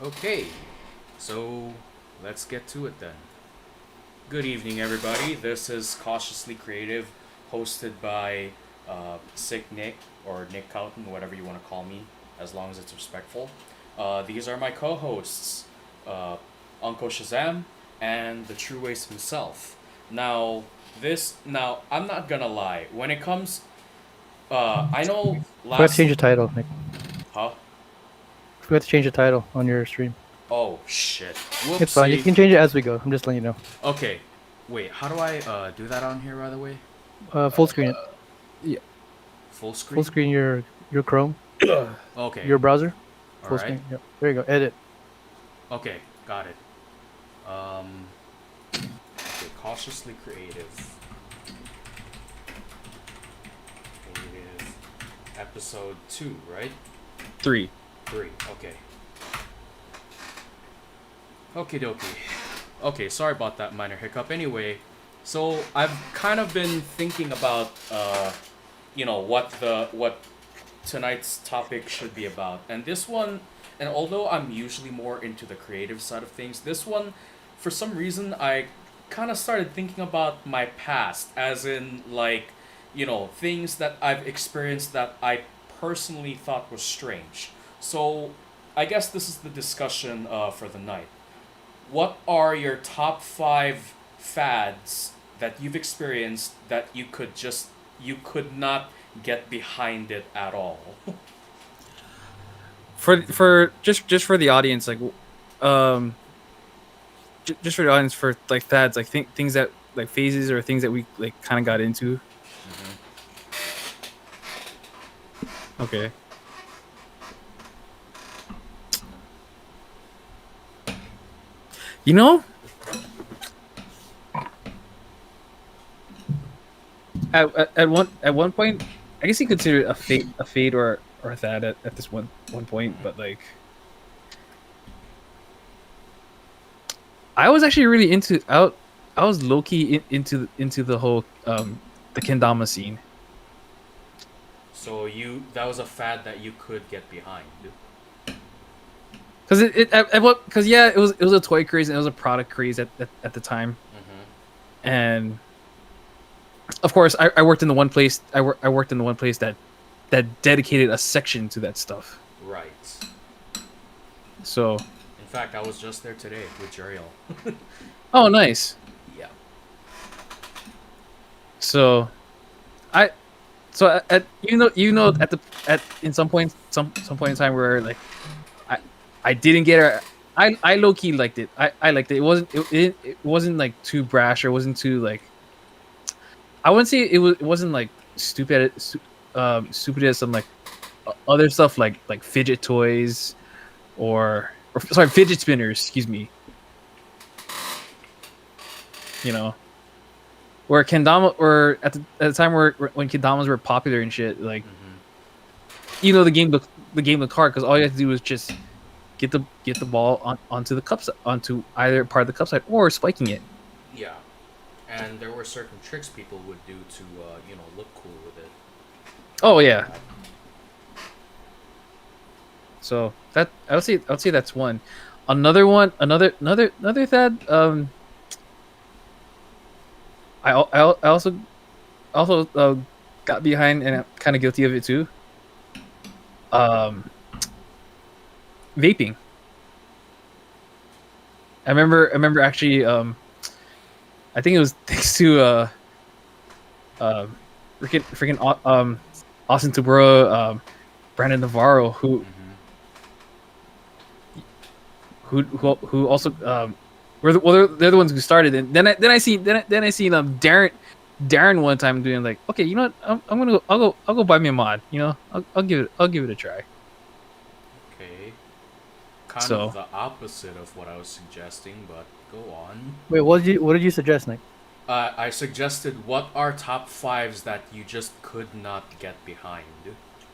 Okay, so let's get to it then. Good evening, everybody. This is Cautiously Creative, hosted by Sick Nick or Nick Cowton, whatever you want to call me, as long as it's respectful. These are my co-hosts, uh, Uncle Shazam and the True Waste himself. Now I'm not gonna lie. When it comes, I know Forgot to last, change the title, Nick. huh? Forgot to change the title on your stream. Oh shit! It's fine. You Whoopsie. can change it as we go. I'm just letting you know. Okay, wait. How do I do that on here? By the way, Full screen it. Yeah. full Full screen. screen your Chrome, Okay. your browser. All Full right. screen. Yep. There you go. Edit. Okay. Got it. Okay. Cautiously creative. Creative. Episode 2, right? 3. 3. Okay. Okie dokie. Okay. Sorry about that minor hiccup. Anyway, so I've kind of been thinking about what tonight's topic should be about. And this one, and although I'm usually more into the creative side of things, this one, for some reason, I kind of started thinking about my past, as in, like, things that I've experienced that I personally thought was strange. So, I guess this is the discussion for the night. What are your top 5 fads that you've experienced that you could not get behind it at all? For just for the audience, like, um, just for the audience, for like fads, like things that like phases or things that we like kind of got into. Okay. You know, at one point, I guess you consider it a fade or a fad at this one point, but like I was actually really into out. I was low key into the whole the kendama scene. So that was a fad that you could get behind. Because because yeah, it was a toy craze and it was a product craze at the time, and of course I worked in the one place I worked in the one place that dedicated a section to that stuff. Right. So In fact, I was just there today with Jeriel. oh nice. Yeah. So I at at the at in some point in time where like I didn't get her. I low key liked it. I liked it. It wasn't like too brash or wasn't too like. I wouldn't say it wasn't like stupid as some like other stuff like fidget toys or sorry, fidget spinners. Excuse me. You know, where kendama or at the time where when kendamas were popular and shit, like the game looked hard because all you had to do was just get the ball onto the cups onto either part of the cup side or spiking it. Yeah. And there were certain tricks people would do to, look cool with it. Oh yeah. So that I would say that's one. Another thad. I also got behind and I'm kind of guilty of it too. Um, Vaping. I remember actually. I think it was thanks to uh, Austin Tabura, Brandon Navarro, who also they're the ones who started. And then I seen Darren one time doing like, okay, you know what, I'm gonna go I'll go buy me a mod. You know, I'll give it a try. Okay. Kind So of the opposite of what I was suggesting, but go on. Wait, what did you suggest, Nick? I suggested what are top 5s that you just could not get behind.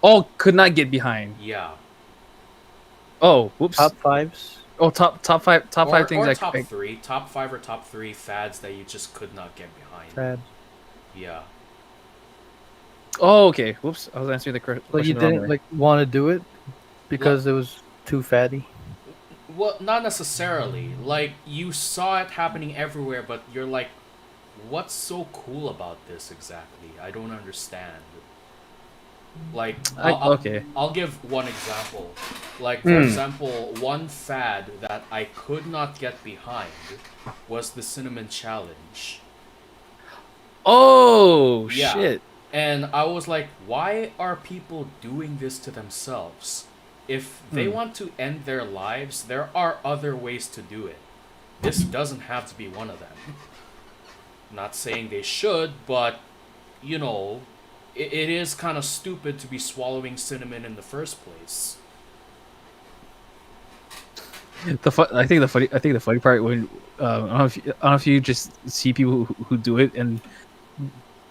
oh, could not get behind. Yeah. Oh, whoops. Top fives. Oh, top five things Or I top 3. Top 5 or top 3 fads that you just could not get behind. Fad. Yeah. Oh, okay. Whoops. I was answering the question But you the wrong didn't way. like want to do it because it was too fatty. Well, not necessarily. Like you saw it happening everywhere, but you're like, what's so cool about this exactly? I don't understand. Like, Okay. I'll give one example. Like, for example, one fad that I could not get behind was the cinnamon challenge. Oh Yeah. shit! And I was like, why are people doing this to themselves? If they want to end their lives, there are other ways to do it. This doesn't have to be one of them. Not saying they should, but, you know, it is kind of stupid to be swallowing cinnamon in the first place. I think the funny part when I don't know if you just see people who do it, and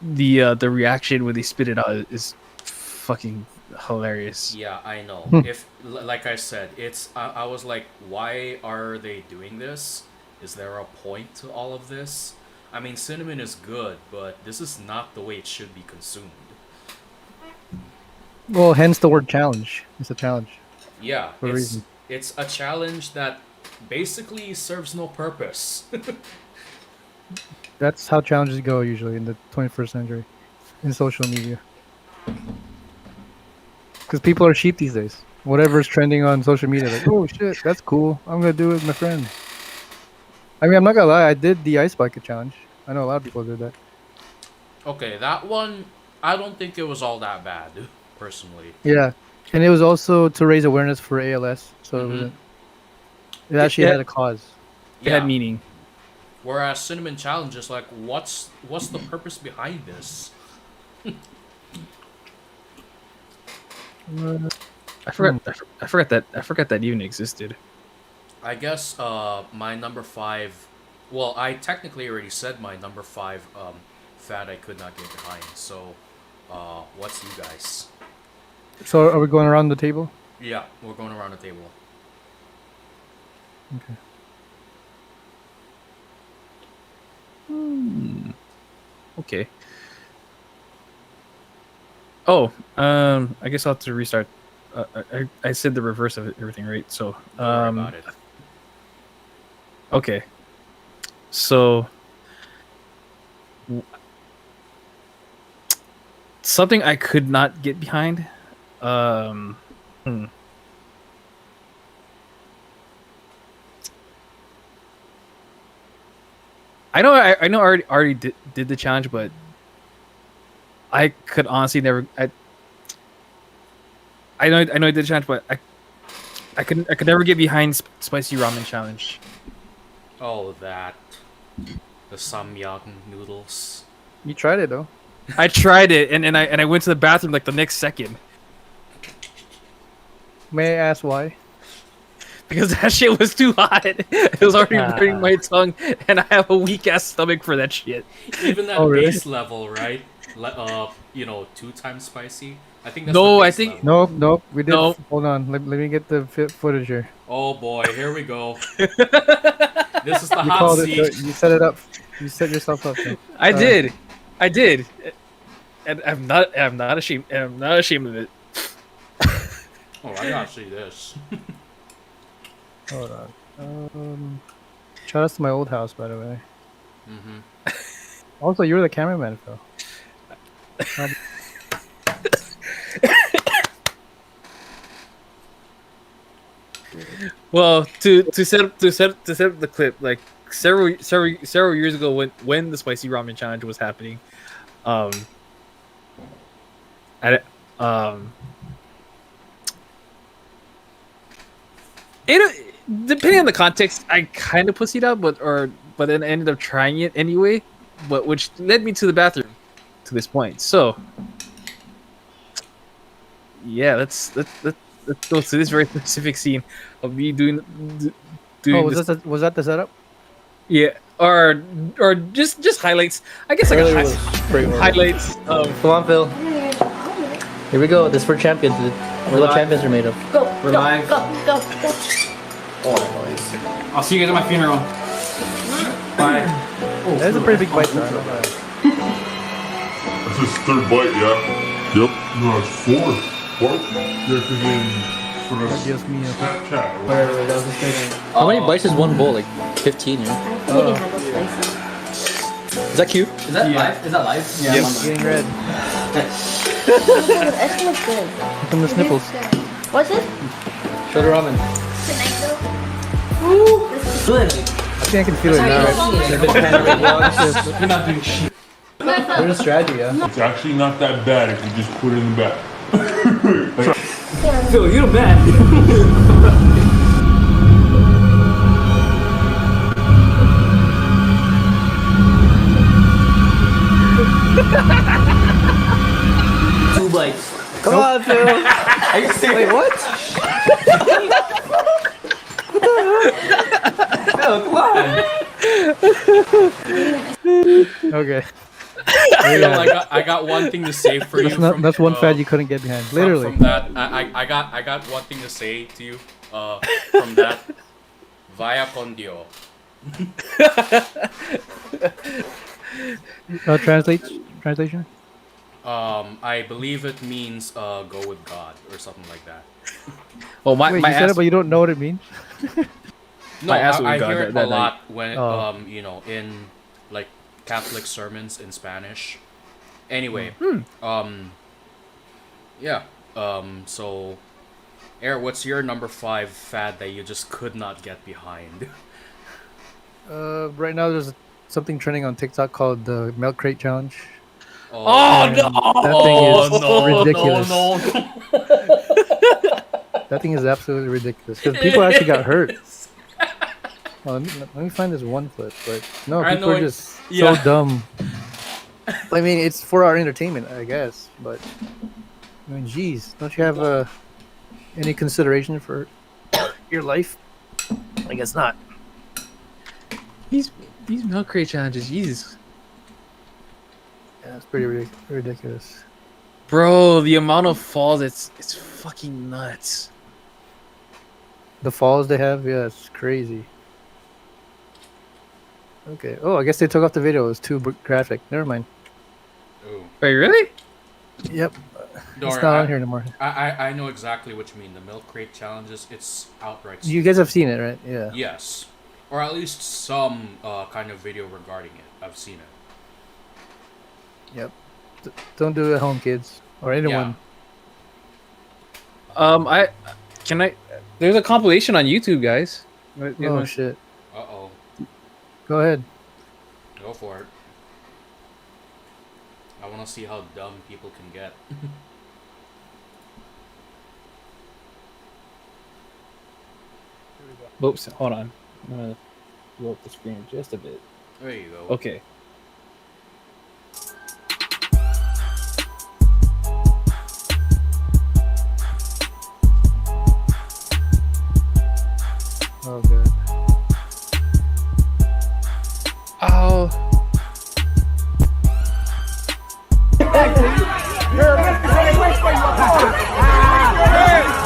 the reaction when they spit it out is fucking hilarious. Yeah, I know. If, like I said, I was like, why are they doing this? Is there a point to all of this? I mean, cinnamon is good, but this is not the way it should be consumed. Well, hence the word challenge. It's a challenge. Yeah, For a reason. it's a challenge that basically serves no purpose. That's how challenges go usually in the 21st century, in social media. Because people are sheep these days. Whatever's trending on social media, like, oh shit, that's cool. I'm gonna do it with my friends. I mean, I'm not gonna lie. I did the ice bucket challenge. I know a lot of people did that. Okay, that one, I don't think it was all that bad, personally. Yeah, and it was also to raise awareness for ALS. So it wasn't. It actually had a cause. It had meaning. Whereas cinnamon challenge is like, what's the purpose behind this? I forgot that even existed. I guess my number 5. Well, I technically already said my number 5 fad I could not get behind. So, what's you guys? So are we going around the table? Yeah, we're going around the table. Okay. Okay. Oh, I guess I'll have to restart. I said the reverse of everything, right? So, Don't worry about it. okay. So, something I could not get behind. I know I already did the challenge, but I could honestly never. I know I did the challenge, but I could never get behind spicy ramen challenge. Oh, that. The samyang noodles. You tried it though. I tried it, and I went to the bathroom like the next second May I ask why? because that shit was too hot. It was already burning my tongue, and I have a weak ass stomach for that shit. Even that Oh, really? base level, right? 2 times spicy. I think that's No, the I base think- level. Nope. We did. No. Hold on. Let me get the footage here. Oh boy, here we go. This is the You hot called seat. it. You set it up. You set yourself up. Though. I did, and I'm not ashamed. And I'm not ashamed of it. Oh, I gotta see this. Hold on. Shout out to my old house, by the way. Also, you were the cameraman, Phil. Well, to set up the clip, like several years ago when the spicy ramen challenge was happening, it depending on the context, I kind of pussied out, but then I ended up trying it anyway, but which led me to the bathroom to this point. So yeah, let's go to this very specific scene of me doing Oh, this. was that the setup? Yeah, or just highlights. I guess like Earlier a was pretty horrible. highlights of Come on, Phil. Here we go. This is for champions, dude. We're what champions are made of. We're live. I'll see you guys at my funeral. Bye. That's a pretty big bite, though. I don't know. That's his third bite, yeah? Yep. No, it's 4. What? Yeah, because in Just me. Whatever, that was the thing. How many bites is one bowl? Like 15, yeah? I think it handles spicy. Is that cute? Is that live? Is that live? Yeah. Yes. Getting red. It smells good. From the sniffles. What's it? Shoulder ramen. Good. I think I can feel it now. You're not doing shit. There's a strategy, yeah. It's actually not that bad if you just put it in the back. Phil, you're mad. Two bites. Come on, Phil. Are you serious? Wait, what? Phil, come on. Okay. Phil, I got one thing to say for you. That's one fad you couldn't get behind. Literally. From that, I got one thing to say to you. From that, vaya con Dio. Translation? I believe it means go with God or something like that. Oh my! Wait, my you said ass, it, but you don't know what it means? No, My ass I with God, hear it that a night. lot when Oh. you know, in like Catholic sermons in Spanish. Anyway, yeah. So, Eric, what's your number 5 fad that you just could not get behind? Right now there's something trending on TikTok called the milk crate challenge. Oh And no! That thing is no, ridiculous. no. That thing is absolutely ridiculous because people actually got hurt. Oh, let me find this one clip. But no, I people know are it- just yeah. so dumb. I mean, it's for our entertainment, I guess. But I mean, geez, don't you have any consideration for your life? I guess not. These milk crate challenges, Jesus, Yeah, it's pretty ridiculous. bro. The amount of falls, it's fucking nuts. The falls they have, yeah, it's crazy. Okay. Oh, I guess they took off the video. It was too graphic. Never mind. Ooh. Wait, really? Yep. Don't It's worry, not on here anymore. I know exactly what you mean. The milk crate challenges, it's outright. You guys have seen it, right? Yeah. Yes, or at least some kind of video regarding it. I've seen it. Yep. Don't do it at home, kids, or anyone. There's a compilation on YouTube, guys. Oh shit. Uh-oh. Go ahead. Go for it. I want to see how dumb people can get. Oops, hold on. I'm gonna blow up the screen just a bit. There you go. Okay. Oh god. Oh.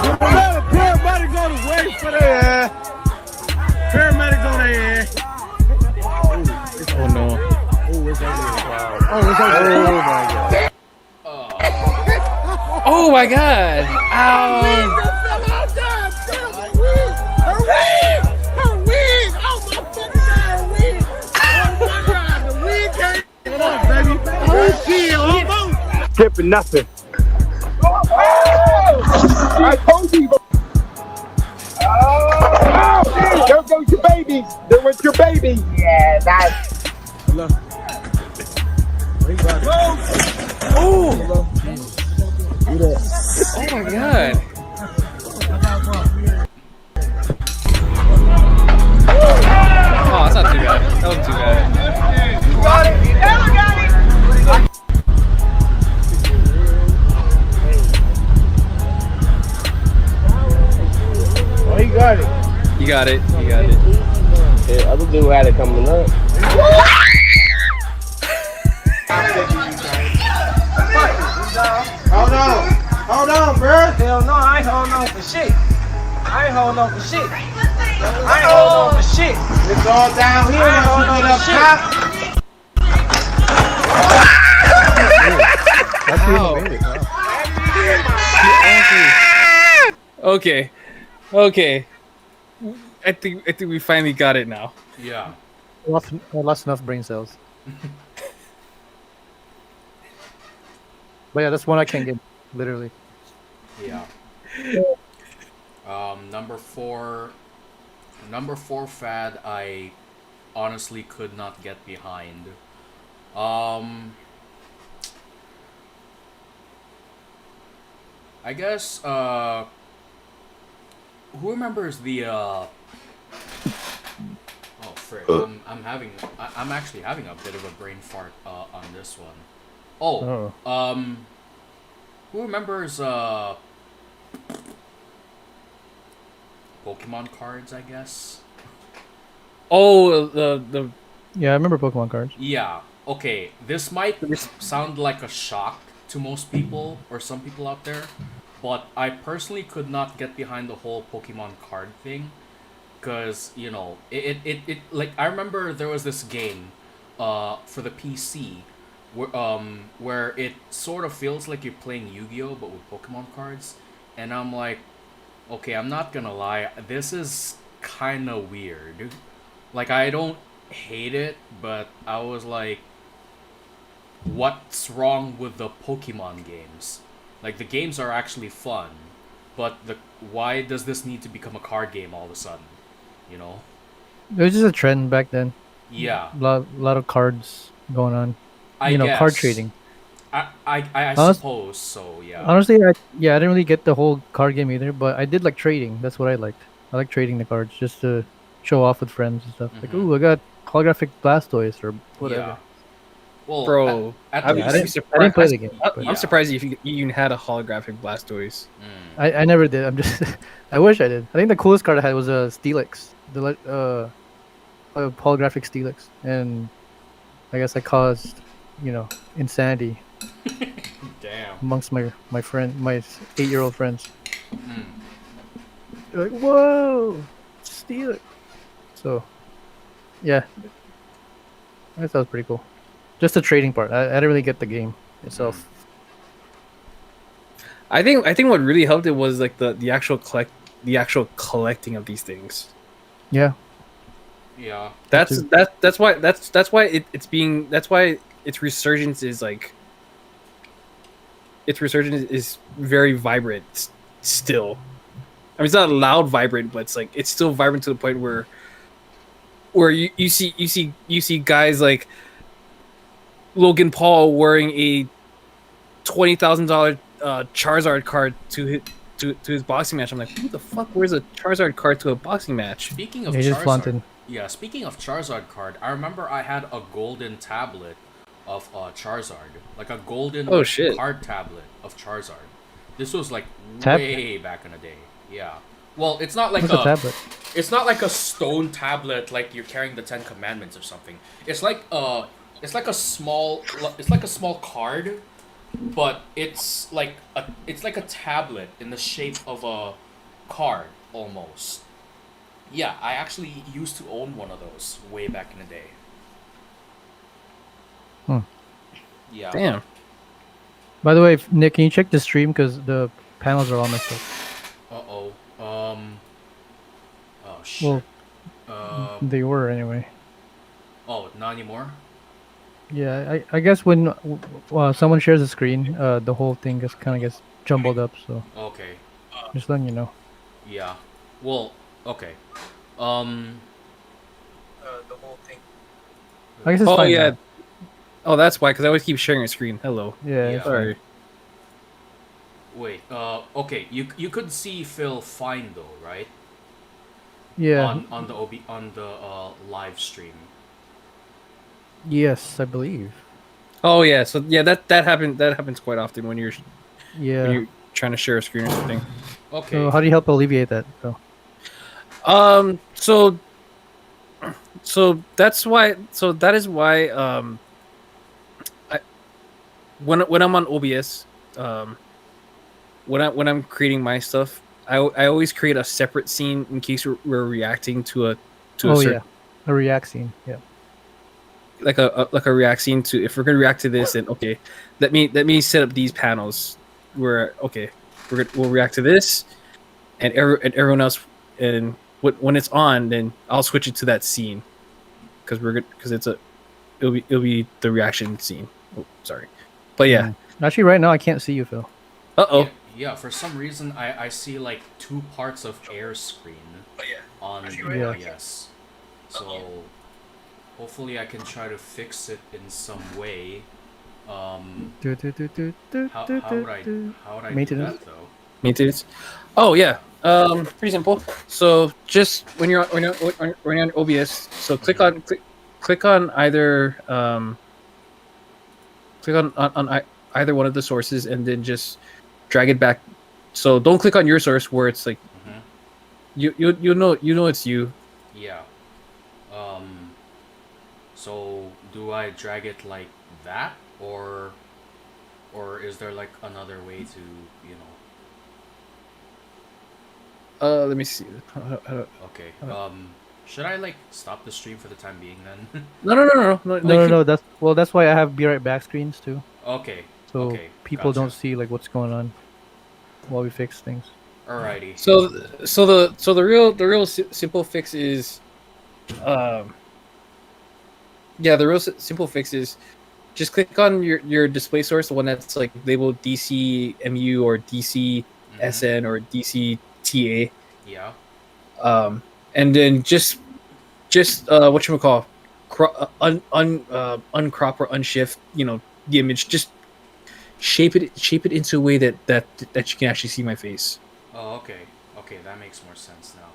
Paramedics on the way for their paramedics on their ass. Oh no. Oh my god. Ow. Skipping nothing. I told you. Oh, there goes your baby. There went your baby. Yeah, that's. Oh my god. Oh, that's not too bad. That wasn't too bad. Got it. Never got it. Oh, he got it. You got it. You got it. Yeah, other dude had it coming up. Hold on, bro. Hell no, I ain't holding on for shit. I ain't holding on for shit. I ain't holding on for shit. It's all down here. I ain't holding on for shit. That's really made it. Wow. Okay. Okay. I think we finally got it now. Yeah. I lost enough brain cells. But yeah, that's one I can't get. Literally. Yeah. Number four. Number four fad. I honestly could not get behind. I guess. Who remembers the? Oh frick! I'm actually having a bit of a brain fart on this one. Oh. Who remembers Pokemon cards? I guess. Oh, the Yeah, I remember Pokemon cards. Yeah. Okay. This might sound like a shock to most people or some people out there, but I personally could not get behind the whole Pokemon card thing, because it like I remember there was this game, for the PC, where it sort of feels like you're playing Yu-Gi-Oh but with Pokemon cards, and I'm like, okay, I'm not gonna lie, this is kind of weird. Like, I don't hate it, but I was like, what's wrong with the Pokemon games? Like, the games are actually fun, but why does this need to become a card game all of a sudden? You know? It was just a trend back then. Yeah. Lot of cards going on. I guess. Card trading. I suppose so, yeah. Honestly, I didn't really get the whole card game either, but I did like trading. That's what I liked. I like trading the cards just to show off with friends and stuff. Like, ooh, I got holographic Blastoise or whatever. Yeah. Well, bro. at I least- I didn't play the game. Yeah. I'm surprised if you even had a holographic Blastoise. I never did. I'm just. I wish I did. I think the coolest card I had was a Steelix, a holographic Steelix, and I guess I caused, insanity Damn. amongst my my 8-year-old friends. They're like, whoa, Steelix. So, yeah, I thought it was pretty cool. Just the trading part. I didn't really get the game itself. I think what really helped it was like the actual collecting of these things. Yeah. Yeah. That's why its resurgence is like very vibrant still. I mean, it's not loud vibrant, but it's still vibrant to the point where you see guys like Logan Paul wearing a $20,000 Charizard card to his boxing match. I'm like, who the fuck wears a Charizard card to a boxing match? Speaking of They just flaunted. Speaking of Charizard card, I remember I had a golden tablet of Charizard, like a golden card tablet of Charizard. This was like way back in the day. Yeah. Well, it's not like What's a tablet? It's not like a stone tablet like you're carrying the 10 Commandments or something. It's like a small card, but it's like a tablet in the shape of a card almost. Yeah, I actually used to own one of those way back in the day. Yeah. Damn. By the way, Nick, can you check the stream because the panels are all messed up? Uh-oh. Oh shit. Well, they were anyway. Oh, not anymore? Yeah, I guess when someone shares a screen, the whole thing just kind of gets jumbled up. So Okay. just letting you know. Yeah. Well, okay. The whole thing. I guess it's Oh fine. yeah. now. Oh, that's why. Because I always keep sharing a screen. Hello. Yeah. Yeah. It's fine. Sorry. Wait, okay, you could see Phil fine though, right? Yeah. On the live stream. Yes, I believe. Oh yeah. So yeah, that happens quite often when you're Yeah. trying to share a screen or something. Okay. So how do you help alleviate that? Though? So that's why. So that is why. When I'm on OBS, when I'm creating my stuff, I always create a separate scene in case we're reacting to a certain, a react scene. Yeah. like a react scene to, if we're gonna react to this, then okay, let me set up these panels where okay we'll react to this, and everyone else, and when it's on, then I'll switch it to that scene because it'll be the reaction scene. Oh, sorry, but yeah. Actually, right now I can't see you, Phil. Uh-oh. Yeah, for some reason I see like two parts of air screen on Yeah. OBS. So hopefully I can try to fix it in some way. How would I Maintenance. do that though? Maintenance. Oh yeah. Pretty simple. So just when you're on OBS, so click on either either one of the sources, and then just drag it back. So don't click on your source where it's like you know it's you. Yeah. So do I drag it like that, or is there like another way to, you know? Let me see. Okay. Should I like stop the stream for the time being then? No. That's why I have be right back screens too, Okay. so Okay. people don't Gotcha. see like what's going on while we fix things. Alrighty. So the real simple fix is, simple fix is just click on your display source, the one that's like labeled DC MU or DC SN or DC TA. Yeah. And then just whatchamacall, uncrop or unshift, the image. Just shape it into a way that you can actually see my face. Oh, okay. Okay, that makes more sense now.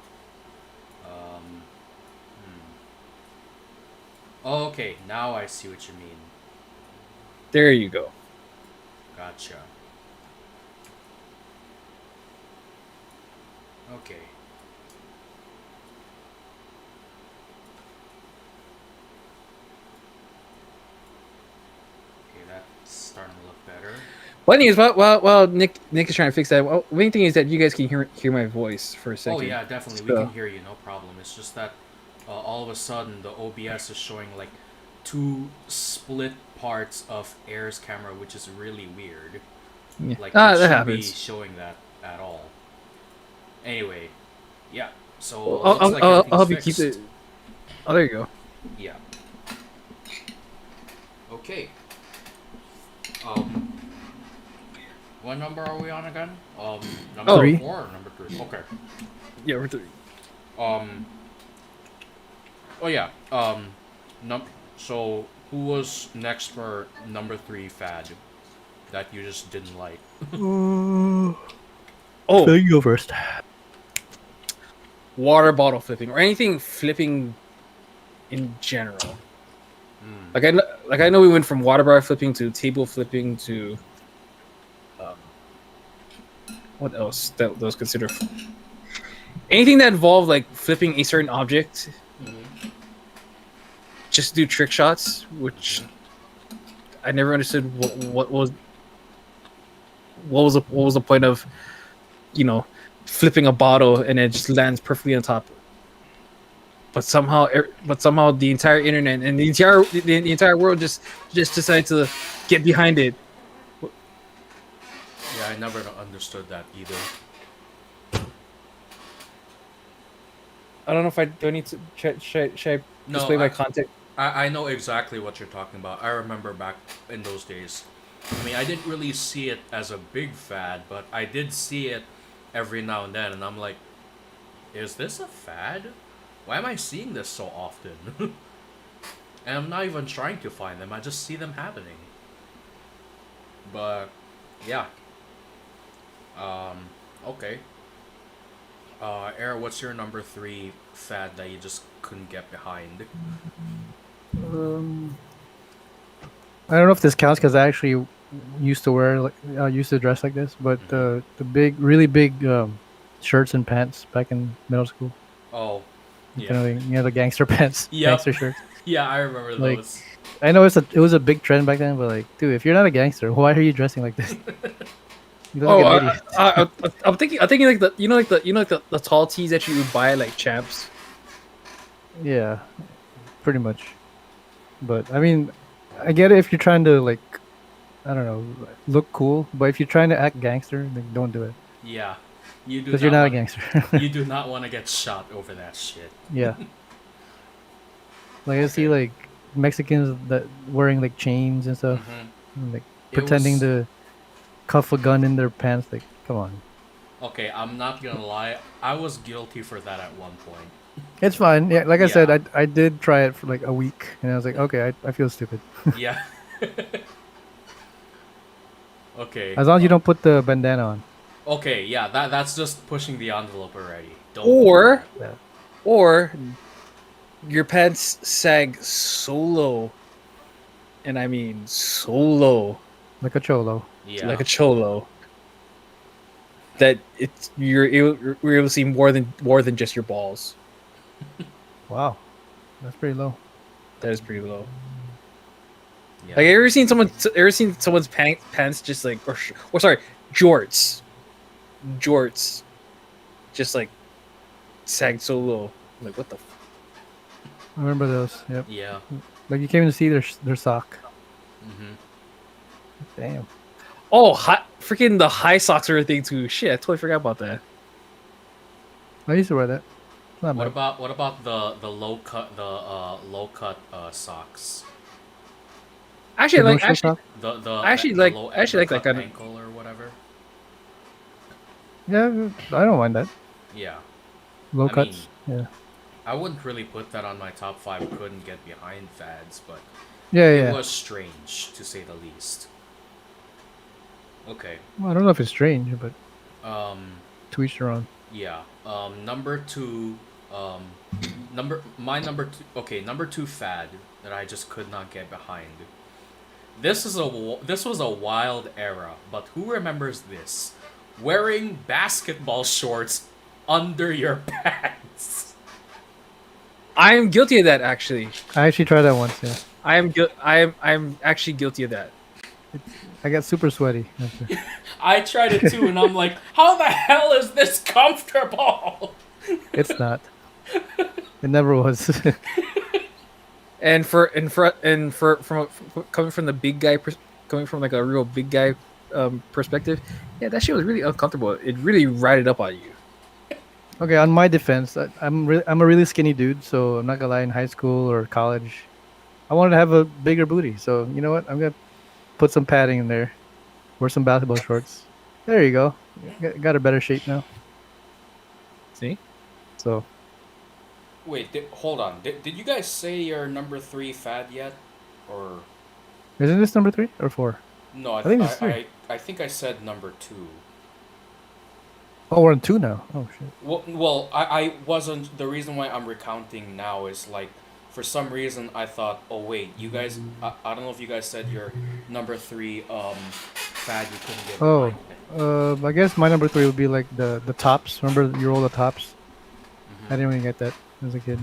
Oh, okay, now I see what you mean. There you go. Gotcha. Okay. Okay, that's starting to look better. One thing is, while Nick is trying to fix that, main thing is that you guys can hear my voice for a second. Oh yeah, definitely. So, We can hear you, no problem. It's just that all of a sudden the OBS is showing like two split parts of Air's camera, which is really weird. yeah. Like that it shouldn't happens. be showing that at all. Anyway, yeah. So I'll looks like help you everything's keep fixed. it. Oh, there you go. Yeah. Okay. What number are we on again? Number 3. 4 or number 3? Okay. Yeah, we're 3. Oh yeah. So who was next for number 3 fad that you just didn't like? Oh, Oh, you go first. water bottle flipping or anything flipping in general. Like I know we went from water bar flipping to table flipping to what else that was considered anything that involved like flipping a certain object. Just do trick shots, which I never understood what was the point of, flipping a bottle and it just lands perfectly on top. But somehow the entire internet and the entire world just decided to get behind it. Yeah, I never understood that either. I don't know if I do I need to should I No, display my contact. I know exactly what you're talking about. I remember back in those days. I mean, I didn't really see it as a big fad, but I did see it every now and then, and I'm like, is this a fad? Why am I seeing this so often? And I'm not even trying to find them, I just see them happening. But, yeah. Okay. Air, what's your number 3 fad that you just couldn't get behind? I don't know if this counts because I actually used to wear I used to dress like this, but the really big shirts and pants back in middle school. Oh, Yeah. The gangster pants, Yep. gangster shirts. Yeah, I remember Like, those. I know it was a big trend back then, but like, dude, if you're not a gangster, why are you dressing like this? You look like an idiot. I'm thinking like the tall tees that you would buy like Champs. Yeah, pretty much. But I mean, I get it if you're trying to like, I don't know, look cool. But if you're trying to act gangster, then don't do it. Yeah. You do because you're not a want- gangster. You do not want to get shot over that shit. Yeah. Like I see like Mexicans that wearing like chains and stuff, and, like It pretending was- to cuff a gun in their pants. Like, come on. Okay, I'm not gonna lie. I was guilty for that at one point. It's fine. Yeah, like I said, Yeah. I did try it for like a week, and I was like, okay, I feel stupid. Yeah. Okay. As long as you don't put the bandana on. Okay, yeah, that's just pushing the envelope already. Don't. Or Yeah. or your pants sag so low, and I mean so low, Like a cholo. Yeah. like a cholo, that you're able to see more than just your balls. Wow, that's pretty low. That is pretty low. Yeah. Like, ever seen someone's pants just like, or sorry, jorts, just like sagged so low. I'm like, what the? I remember those. Yep. Yeah. Like you can't even see their sock. Mm-hmm. Damn. Oh, freaking the high socks are a thing too. Shit, I totally forgot about that. I used to wear that. It's not What bad. about the low cut socks? Actually, The like no-show sock? The I actually the like- low, I actually the like that cut kind of- ankle or whatever. Yeah, I don't mind that. Yeah. Low I cuts. Yeah. I wouldn't really put that on my top 5. Couldn't get behind fads, but Yeah, it yeah. was strange to say the least. Okay. Well, I don't know if it's strange, but to each their own. Yeah. Number 2. Number 2. Okay, number 2 fad that I just could not get behind. This was a wild era, but who remembers this? Wearing basketball shorts under your pants. I am guilty of that. Actually, I actually tried that once. Yeah. I'm actually guilty of that. I got super sweaty. after. I tried it too, and I'm like, how the hell is this comfortable? It's not. It never was. And from coming from the big guy, coming from like a real big guy perspective, yeah, that shit was really uncomfortable. It really rided up on you. Okay, on my defense, I'm a really skinny dude, so I'm not gonna lie. In high school or college, I wanted to have a bigger booty. So you know what? I'm gonna put some padding in there, wear some basketball shorts. There you go. Got a better shape now. See? So Wait, hold on. Did you guys say your number 3 fad yet? Or isn't this number 3 or 4? no? I think think it's 3. I think I said number 2. Oh, we're on 2 now. Oh shit. Well, I wasn't. The reason why I'm recounting now is like, for some reason I thought, oh wait, you guys. I don't know if you guys said your number 3 fad you couldn't get Oh, behind it. I guess my number 3 would be like the tops. Remember you roll the tops? I didn't really get that as a kid.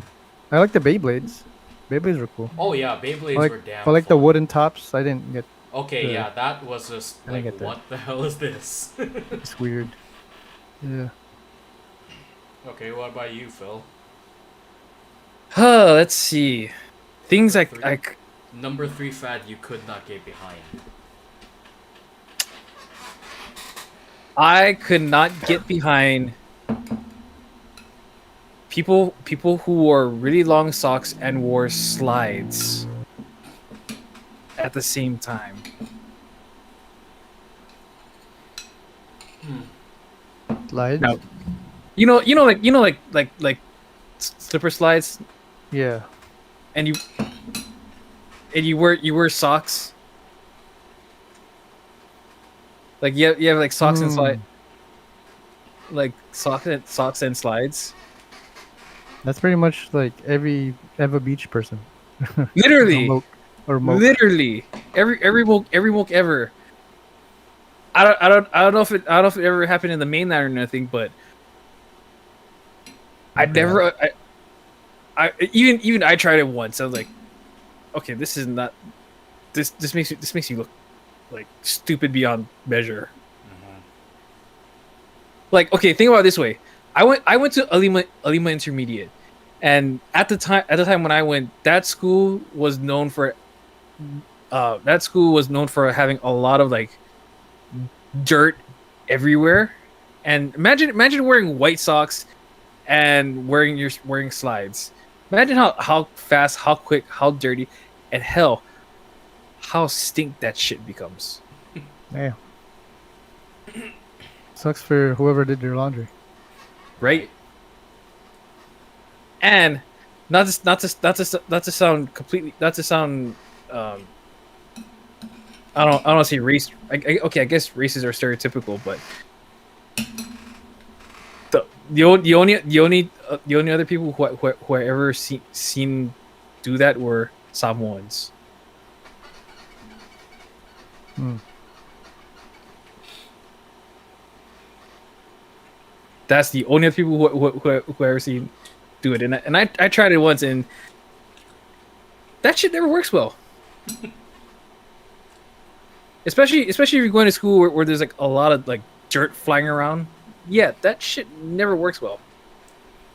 I like the Beyblades. Beyblades were cool. Oh yeah, Beyblades But were damn. but like the fun. wooden tops, I didn't get. Okay, the- yeah, that was just I didn't like, get that. what the hell is this? It's weird. Yeah. Okay, what about you, Phil? Let's see. Things Number I Number 3 fad you could not get behind. I could not get behind people who wore really long socks and wore slides at the same time. Slides. No. Like slipper slides, Yeah. and you wear socks. Like you have like socks and slide, like socks and slides. That's pretty much like every Eva Beach person. Literally, Or moke. literally every woke ever. I don't know if it ever happened in the mainland or nothing, but I never I even I tried it once. I was like, okay, this is not this makes you look like stupid beyond measure. Like, okay, think about it this way. I went to Alima Intermediate, and at the time when I went, that school was known for having a lot of like dirt everywhere, And imagine wearing white socks and wearing slides. Imagine how fast, how quick, how dirty, and hell, how stink that shit becomes. Yeah. Sucks for whoever did your laundry. Right? And not to sound completely, not to sound I don't say race. Okay, I guess races are stereotypical, but the only other people who I ever seen do that were Samoans. That's the only other people who I ever seen do it, and I tried it once, and that shit never works well. Especially if you're going to school where there's like a lot of like dirt flying around. Yeah, that shit never works well.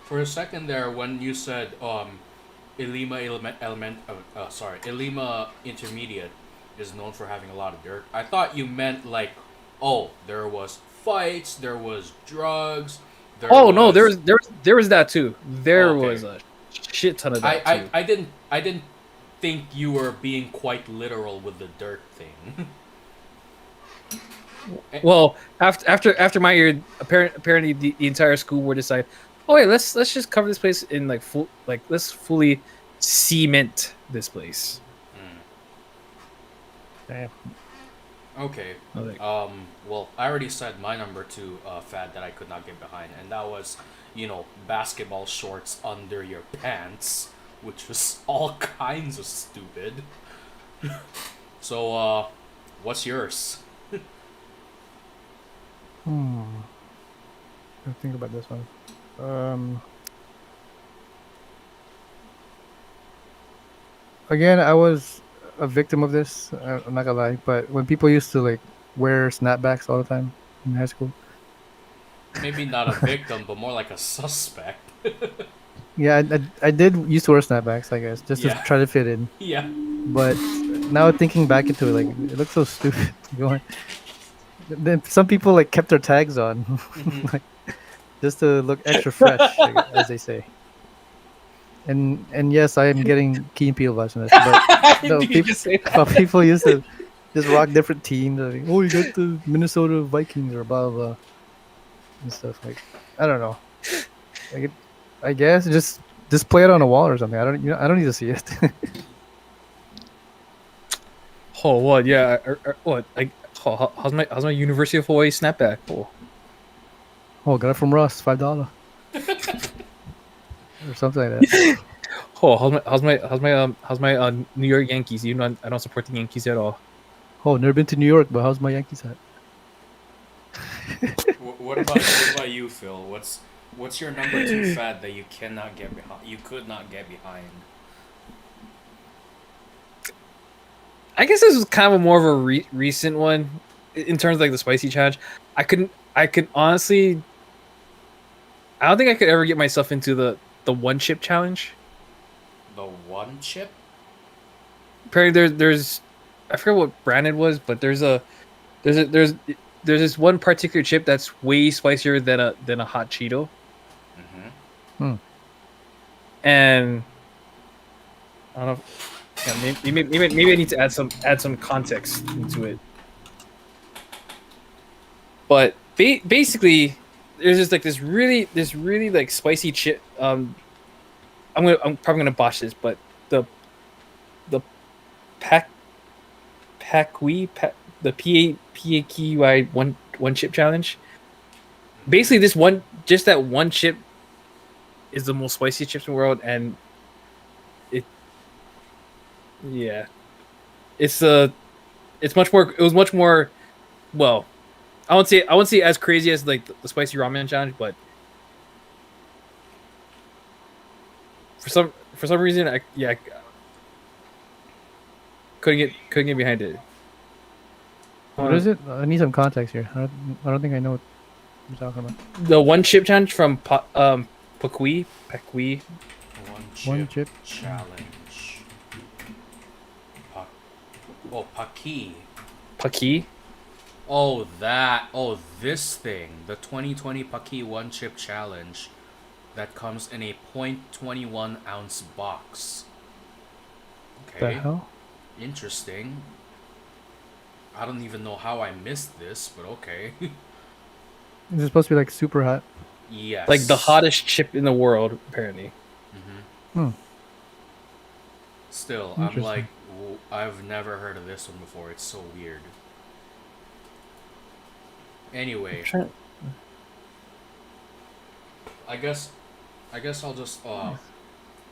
For a second there, when you said Ilima Intermediate is known for having a lot of dirt, I thought you meant like, oh, there was fights, there was drugs. No, there was that too. There was a shit ton of that too. I didn't think you were being quite literal with the dirt thing. Well, after my year, apparently the entire school were decided, oh yeah, let's just cover this place in let's fully cement this place. Damn. Okay. Well, I already said my number 2 fad that I could not get behind, and that was, basketball shorts under your pants, which was all kinds of stupid. So, what's yours? I'll think about this one. Again, I was a victim of this. I'm not gonna lie, but when people used to like wear snapbacks all the time in high school. Maybe not a victim, but more like a suspect. Yeah, I did used to wear snapbacks, I guess, just to try to fit in. Yeah. But now thinking back into it, like it looks so stupid. Going. Then some people like kept their tags on, like just to look extra fresh, as they say. And yes, I am getting Key and Peele vibes on this, but no, people used to just rock different teams. Like, oh, you got the Minnesota Vikings or blah blah, blah and stuff. Like, I don't know. Like, I guess just display it on a wall or something. I don't need to see it. Oh, what? Yeah. What? How's my University of Hawaii snapback? Oh, got it from Russ, $5 or something like that. Oh, how's my New York Yankees? I don't support the Yankees at all. Oh, never been to New York, but how's my Yankees hat? What about you, Phil? What's your number 2 fad that you cannot get behind? You could not get behind. I guess this was kind of more of a recent one in terms of like the spicy challenge. I could honestly, I don't think I could ever get myself into the 1 chip challenge. The 1 chip? Apparently there's I forget what brand it was, but there's this one particular chip that's way spicier than a hot Cheeto. And I don't know. Yeah, maybe I need to add some context into it. But basically, there's just like this really like spicy chip. I'm probably gonna botch this, but the PAQY one chip challenge. Basically, that one chip is the most spicy chips in the world, and it was much more. Well, I won't say as crazy as like the spicy ramen challenge, but for some reason, I couldn't get behind it. What is it? I need some context here. I don't think I know what you're talking about. The 1 chip challenge from Pakui. One chip challenge. Paki. Paki. Oh, that. Oh, this thing. The 2020 Paki One Chip Challenge that comes in a .21 ounce box. The Okay. hell? Interesting. I don't even know how I missed this, but okay. Is it supposed to be like super hot? Yes. Like the hottest chip in the world, apparently. Hmm. Still, I'm Interesting. like, I've never heard of this one before. It's so weird. Anyway, I guess I'll just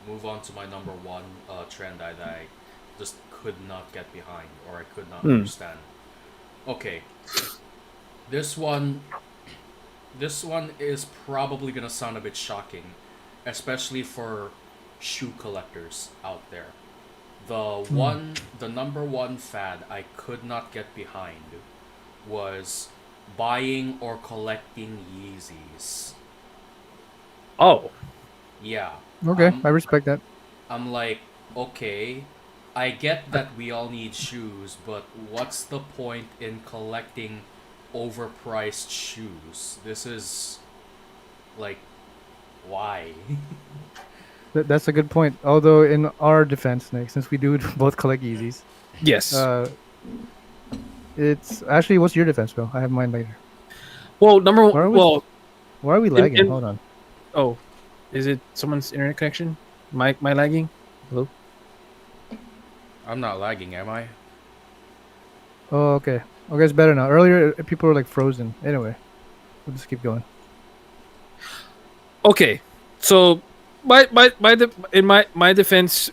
move on to my number one trend that I just could not get behind or I could not understand. Okay, this one is probably gonna sound a bit shocking, especially for shoe collectors out there. The number one fad I could not get behind was buying or collecting Yeezys. Oh, Yeah. Okay, I respect that. I'm like, okay, I get that we all need shoes, but what's the point in collecting overpriced shoes? This is like, why? That's a good point. Although in our defense, Nick, since we do both collect Yeezys, yes. it's actually what's your defense, Bill? I have mine later. Well, number Why are one. we- Well, Why are we lagging? Hold on. oh, is it someone's internet connection? My lagging? Hello. I'm not lagging, am I? Oh, okay. Okay, it's better now. Earlier, people were like frozen. Anyway, we'll just keep going. Okay, so in my defense,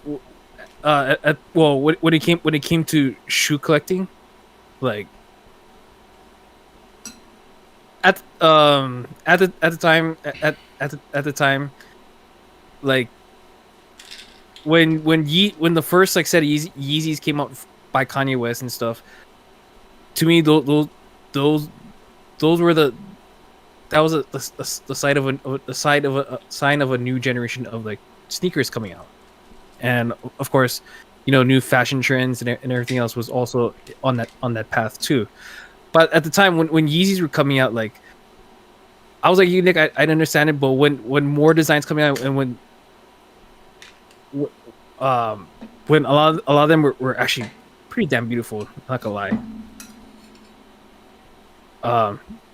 well, when it came to shoe collecting, like at the time, like when the first like set of Yeezys came out by Kanye West and stuff, to me those were that was the sign of a new generation of like sneakers coming out, and of course, new fashion trends and everything else was also on that path too. But at the time when Yeezys were coming out, like I was like you, Nick, I'd understand it, but when more designs coming out and when a lot of them were actually pretty damn beautiful, not gonna lie.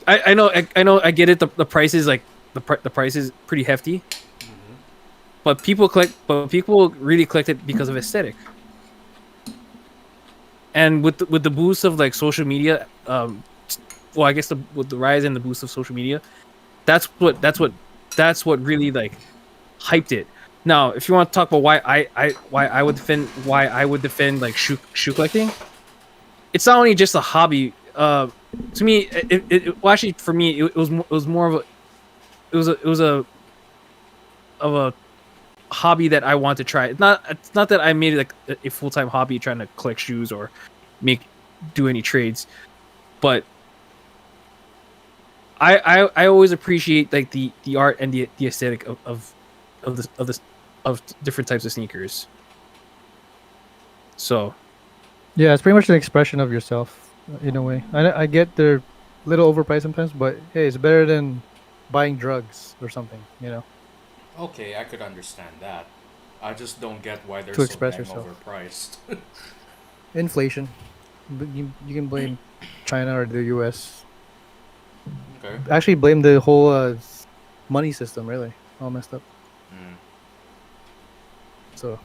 I know I get it. The price is like the price is pretty hefty, but people really collect it because of aesthetic. And with the boost of like social media, well, I guess with the rise and the boost of social media, that's what really like hyped it. Now, if you want to talk about why I would defend like shoe collecting, it's not only just a hobby. To me, well, actually, for me, it was more of a hobby that I want to try. It's not that I made it like a full-time hobby trying to collect shoes or do any trades, but I always appreciate like the art and the aesthetic of different types of sneakers. So Yeah, it's pretty much an expression of yourself in a way. I get they're a little overpriced sometimes, but hey, it's better than buying drugs or something, Okay, I could understand that. I just don't get why they're To so express dang yourself. overpriced. Inflation. But you can blame China or the U.S. Okay. Actually, blame the whole money system. Really, all messed up. Mm. So,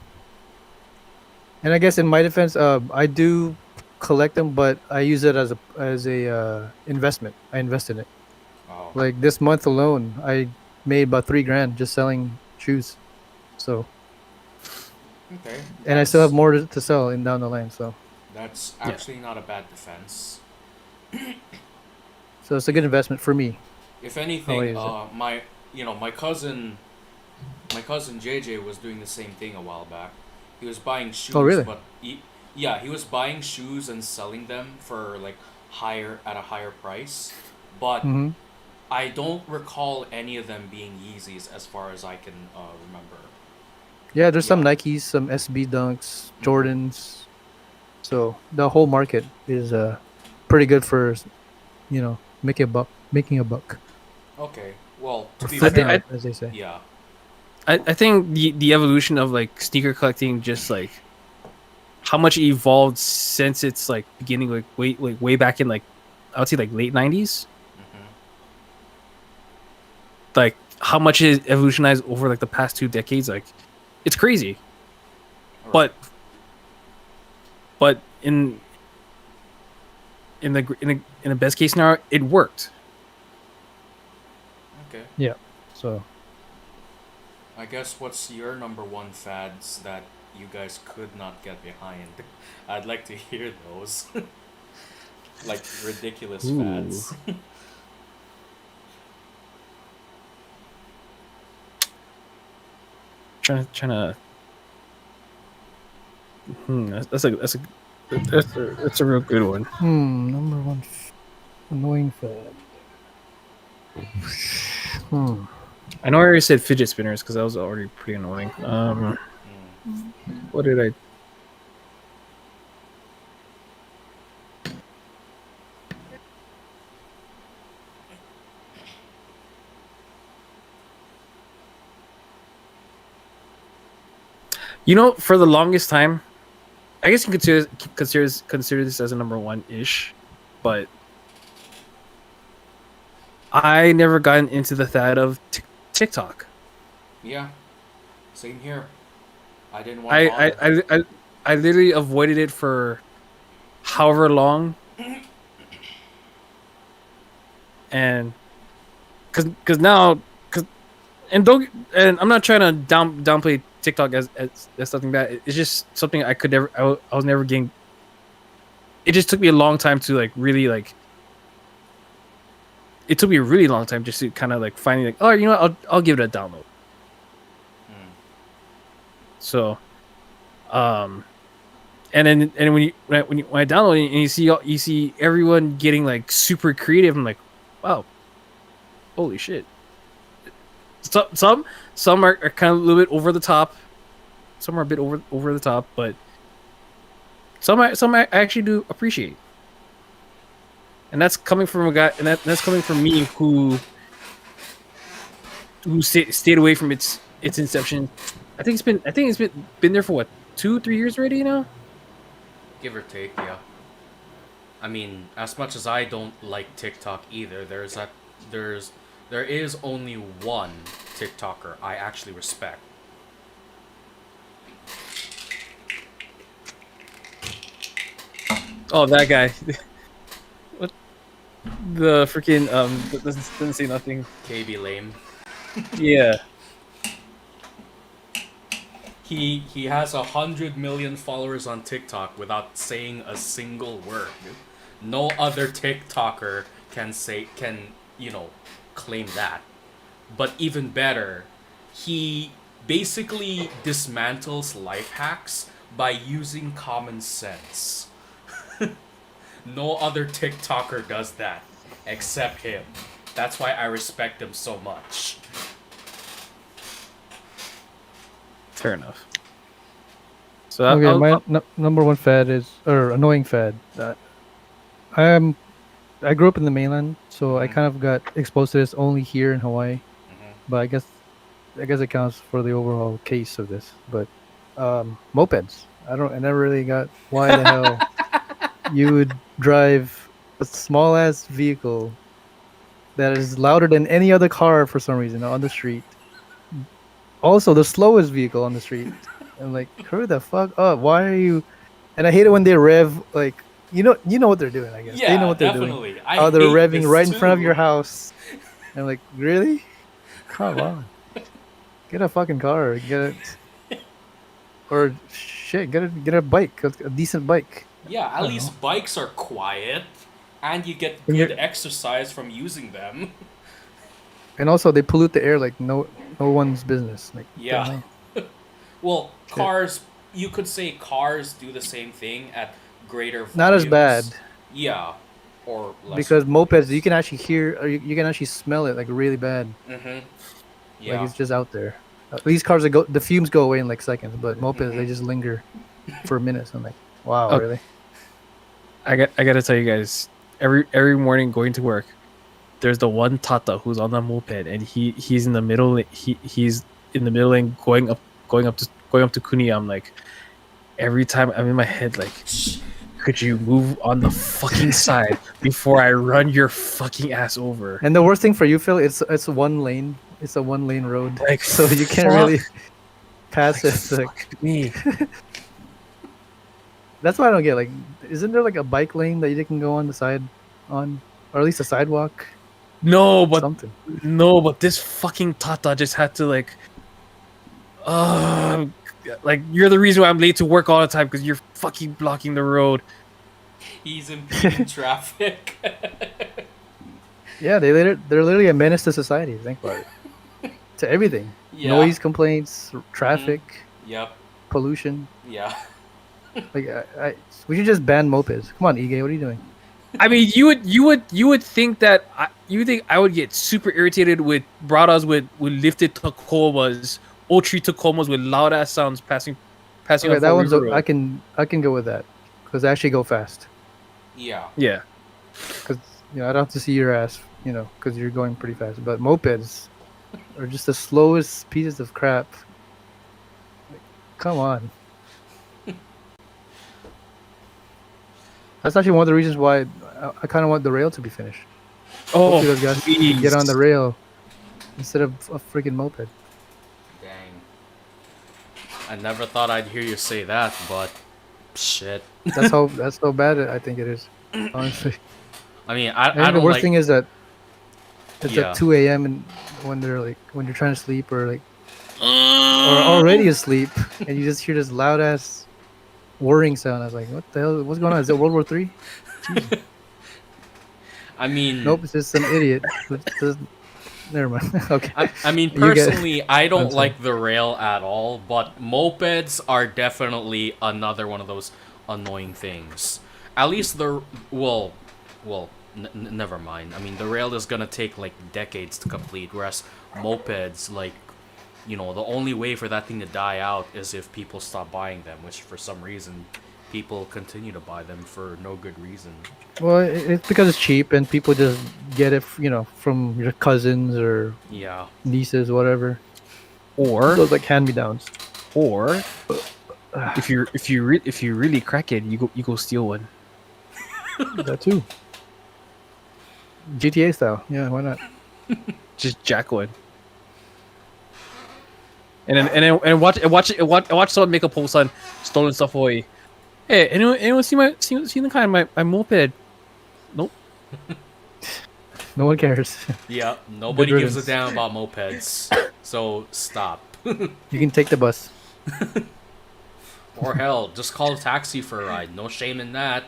and I guess in my defense, I do collect them, but I use it as a investment. I invest in it. Oh. Like this month alone, I made about $3,000 just selling shoes. So, Okay. and I still have more to sell in down the line. So, That's actually not a bad defense. it's a good investment for me. If How anything, is it? my cousin JJ was doing the same thing a while back. He was buying shoes, Oh, really? but he was buying shoes and selling them for like at a higher price. But Hmm. I don't recall any of them being Yeezys as far as I can remember. Yeah, there's some Yeah. Nikes, some SB Dunks, Jordans. So the whole market is pretty good for making a buck, Okay. Well, to or be flipping fair, it, as they say. yeah. I think the evolution of like sneaker collecting, just like how much it evolved since its like beginning, way back in like I would say like late '90s. Hmm. Like how much it evolutionized over like the past 2 decades. Like it's crazy. Right. But in the best case scenario, it worked. Okay. Yeah. So I guess what's your number one fads that you guys could not get behind? I'd like to hear those. Like ridiculous Ooh. fads. Trying to. That's a real good one. number one annoying fad. I know I already said fidget spinners because that was already pretty annoying. Mm. What did I? For the longest time, I guess you can consider this as a number one ish, but I never gotten into the fad of TikTok. Yeah. Same here. I didn't want to I literally avoided it for however long, and because now and I'm not trying to downplay TikTok as something bad. It's just something I could never. I was never getting. It just took me a long time to like really like. It took me a really long time just to kind of like finding like, oh, you know what, I'll give it a download. So, and then when I download it and you see everyone getting like super creative, I'm like, wow, holy shit. Some are kind of a little bit over the top. Some are a bit over the top, but some I actually do appreciate. And that's coming from a guy, and that's coming from me who stayed away from its inception. I think it's been there for what, 2-3 years already now. Give or take, yeah. I mean, as much as I don't like TikTok either, there is only one TikToker I actually respect. Oh, that guy. What? The freaking doesn't say nothing. KB Lame. Yeah. He has 100 million followers on TikTok without saying a single word. No other TikToker can claim that. But even better, he basically dismantles life hacks by using common sense. No other TikToker does that except him. That's why I respect him so much. Fair enough. So Okay, my number one fad or annoying fad. I grew up in the mainland, so I kind of got exposed to this only here in Hawaii. But I guess it counts for the overall case of this. But mopeds. I never really got why the hell you would drive a small ass vehicle that is louder than any other car for some reason on the street. Also, the slowest vehicle on the street. I'm like, hurry the fuck up! Why are you? And I hate it when they rev like you know what they're doing. I guess Yeah, they know what they're definitely. doing. I How they're hate revving this right in front of too. your house. And I'm like, really? Come on, get a fucking car. Get it, or shit, get a bike, a decent bike. Yeah, at least bikes are quiet, and you get And good you're- exercise from using them. And also, they pollute the air like no one's business. Like, what the Yeah. hell? Well, cars, you could say cars do the same thing at greater volumes. Not as bad. Yeah, or less. Because mopeds, you can actually hear, or you can actually smell it like really bad. Mm-hmm. Yeah. Like it's just out there. These cars the fumes go away in like seconds, but mopeds they just linger for minutes. I'm like, wow, Oh. really? I got to tell you guys, every morning going to work, there's the one Tata who's on the moped, and he's in the middle. He's in the middle and going up to Kuni. I'm like, every time I'm in my head like, could you move on the fucking side before I run your fucking ass over? And the worst thing for you, Phil, it's one lane. It's a 1 lane road, Like, so you can't fuck. really pass it. Like, Fuck me. that's why I don't get. Like, isn't there like a bike lane that you can go on the side on, or at least a sidewalk? No, but Something. no, but this fucking Tata just had to like you're the reason why I'm late to work all the time because you're fucking blocking the road. He's impeding traffic. Yeah, they're literally a menace to society. Think about it. To everything. Yeah. Noise complaints, traffic, Yep. pollution. Yeah. Like, we should just ban mopeds. Come on, Ige, what are you doing? I mean, you would think that I would get super irritated with bradas with lifted Tacomas, ultra Tacomas with loud ass sounds passing Okay, on that Fall one's River Road. I can go with that because they actually go fast. Yeah. Yeah. Because I don't have to see your ass, because you're going pretty fast. But mopeds are just the slowest pieces of crap. Like, come on. That's actually one of the reasons why I kind of want the rail to be finished. Oh, Hopefully those guys can get on the rail instead of a freaking moped. Dang. I never thought I'd hear you say that, but shit. That's how bad I think it is, honestly. I mean, I I think the don't worst like. thing is that it's Yeah. at 2 a.m. and when you're trying to sleep or already asleep and you just hear this loud ass whirring sound. I was like, what the hell? What's going on? Is it World War III? I mean, Nope, it's just some idiot. Never mind. Okay. I mean, You get- personally, I don't I'm sorry. like the rail at all, but mopeds are definitely another one of those annoying things. At least never mind. I mean, the rail is gonna take like decades to complete, whereas mopeds, like, the only way for that thing to die out is if people stop buying them, which for some reason people continue to buy them for no good reason. Well, it's because it's cheap and people just get it, from your cousins or Yeah. nieces, whatever. or Those like hand-me-downs. if you really crack it, you go steal one. That too. GTA style. Yeah, why not? Just jack one. And watch someone make a post on stolen stuff away. Hey, anyone see the kind of my moped? Nope. No one cares. Yeah, nobody Good gives a riddance. damn about mopeds. So stop. You can take the bus. Or hell, just call a taxi for a ride. No shame in that.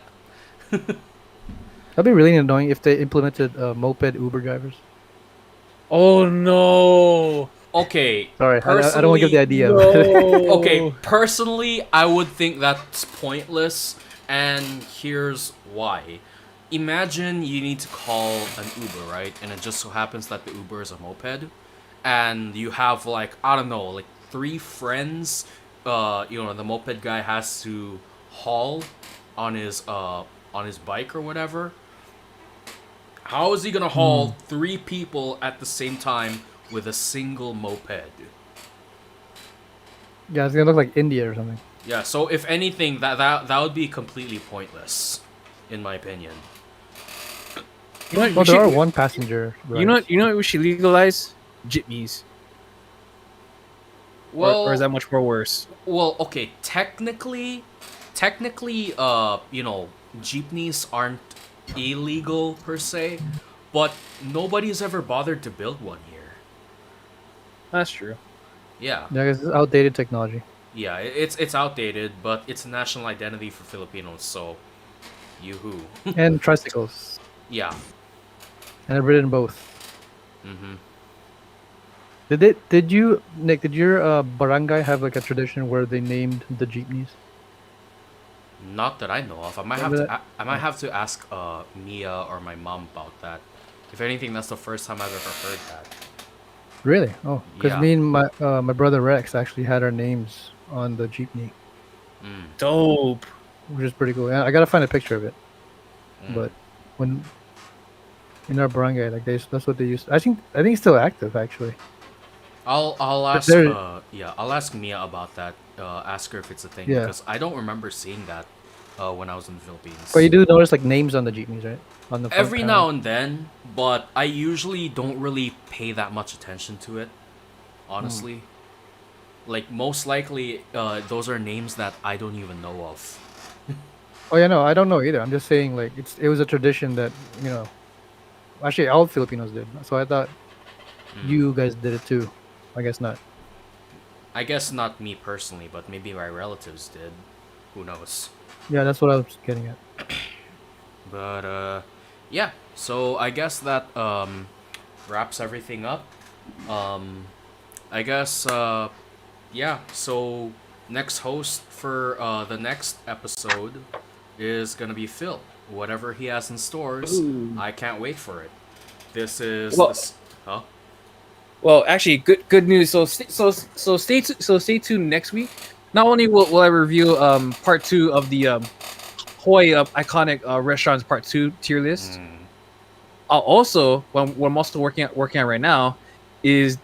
That'd be really annoying if they implemented moped Uber drivers. Oh no. Okay. Sorry, I don't want to give the idea. Okay, personally, I would think that's pointless, and here's why. Imagine you need to call an Uber, right? And it just so happens that the Uber is a moped, and you have like, I don't know, like 3 friends. The moped guy has to haul on his bike or whatever. How is he gonna haul 3 people at the same time with a single moped? Yeah, it's gonna look like India or something. Yeah, so if anything, that would be completely pointless, in my opinion. You know what, Well, we there are should- one passenger. you know what we should legalize? Jitneys. Well, Or is that much more worse? well, okay. Technically, jeepneys aren't illegal per se, but nobody's ever bothered to build one here. That's true. Yeah, Yeah, 'cause it's outdated technology. yeah. It's outdated, but it's a national identity for Filipinos. So, yoo-hoo. And tricycles. Yeah. And I've ridden both. Mm-hmm. Did you, Nick, did your barangay have like a tradition where they named the jeepneys? Not that I know of. I might have to ask Mia or my mom about that. If anything, that's the first time I've ever heard that. Really? Oh, because Yeah. me and my brother Rex actually had our names on the jeepney, Mm. Dope. which is pretty cool. Yeah, I gotta find a picture of it, Mm. but when in our barangay. Like that's what they used. I think it's still active actually. I'll ask there- I'll ask Mia about that. Ask her if it's a thing Yeah. because I don't remember seeing that when I was in the Philippines. But you do notice like names on the jeepneys, right? On the front Every panel. now and then, but I usually don't really pay that much attention to it. Honestly, like most likely, those are names that I don't even know of. Oh yeah, no, I don't know either. I'm just saying like it was a tradition that actually all Filipinos did. So I thought you guys did it too. I guess not. I guess not me personally, but maybe my relatives did. Who knows? Yeah, that's what I was getting at. But yeah. So I guess that wraps everything up. I guess yeah. So next host for the next episode is gonna be Phil. Whatever he has in stores, I can't wait for it. This is huh? Well, actually, good news. So stay tuned next week. Not only will I review part 2 of the Hawaii iconic restaurants part 2 tier list. I'll also what I'm also working on right now is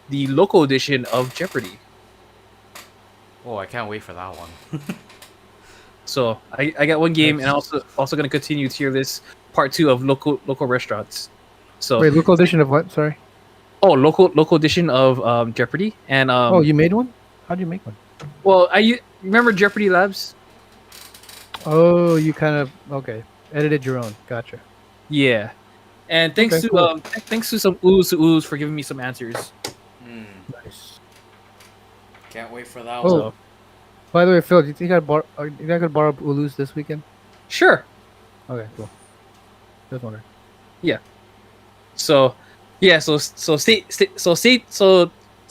the local edition of Jeopardy. Oh, I can't wait for that one. So I got one game, and I'm also gonna continue tier list part 2 of local restaurants. So Wait, local edition of what? Sorry. local edition of Jeopardy, and Oh, you made one? How'd you make one? well, remember Jeopardy Labs. Oh, you kind of edited your own. Gotcha. Yeah, and thanks Okay, to cool. thanks to some ooze for giving me some answers. Nice. Can't wait for that Oh, one. by the way, Phil, do you think I could borrow Ulus this weekend? Sure. Okay, cool. Just wondering. So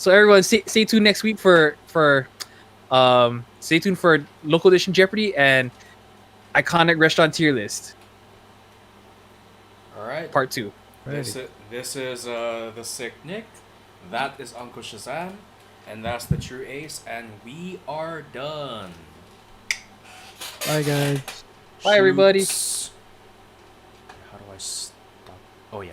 everyone stay tuned next week for stay tuned for local edition Jeopardy and iconic restaurant tier list All right. part 2. This is the Sick Nick. That is Uncle Shazam, and that's the True Ace, and we are done. Bye, guys. Bye, everybody. Shoots. How do I stop? Oh yeah.